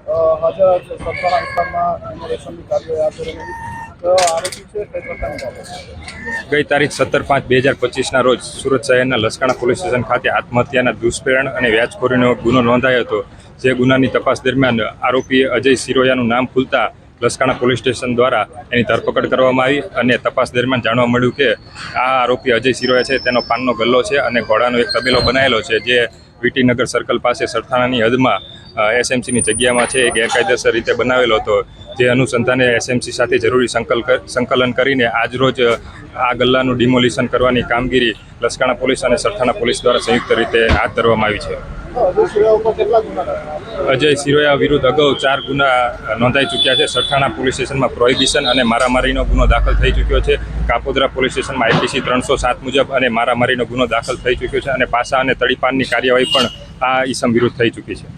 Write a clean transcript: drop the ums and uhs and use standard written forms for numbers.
હાજર છે સરથાણા વિસ્તારમાં ઇમિગ્રેશનની કાર્યવાહી હાથ ધરેલી તો આરોપી છે કઈ પ્રકારની બાબત? ગઈ તારીખ 17/5/2025ના રોજ સુરત શહેરના લસકાણા પોલીસ સ્ટેશન ખાતે આત્મહત્યાના દુષ્પ્રેરણ અને વ્યાજખોરીનો ગુનો નોંધાયો હતો. જે ગુનાની તપાસ દરમિયાન આરોપી અજય સિરોયાનું નામ ખુલતા લસકાણા પોલીસ સ્ટેશન દ્વારા એની ધરપકડ કરવામાં આવી અને તપાસ દરમિયાન જાણવા મળ્યું કે આ આરોપી અજય સિરોયા છે તેનો પાનનો ગલ્લો છે અને ઘોડાનો એક તબેલો બનાવેલો છે, જે વીટીનગર સર્કલ પાસે સરથાણાની હદમાં એસએમસીની જગ્યામાં છે એ ગેરકાયદેસર રીતે બનાવેલો હતો. જે અનુસંધાને એસએમસી સાથે જરૂરી સંકલન કરીને આજરોજ આ ગલ્લાનું ડિમોલિશન કરવાની કામગીરી લસકાણા પોલીસ અને સરથાણા પોલીસ દ્વારા સંયુક્ત રીતે હાથ ધરવામાં આવી છે. અજય સિરોયા વિરુદ્ધ અગાઉ 4 ગુના નોંધાઈ ચૂક્યા છે. સરથાણા પોલીસ સ્ટેશનમાં પ્રોહિબિશન અને મારામારીનો ગુનો દાખલ થઈ ચૂક્યો છે. કાપોદ્રા પોલીસ સ્ટેશનમાં આઈપીસી 307 મુજબ અને મારામારીનો ગુનો દાખલ થઈ ચૂક્યો છે અને પાસા અને તડીપાનની કાર્યવાહી પણ આ ઈસમ વિરુદ્ધ થઈ ચૂકી છે.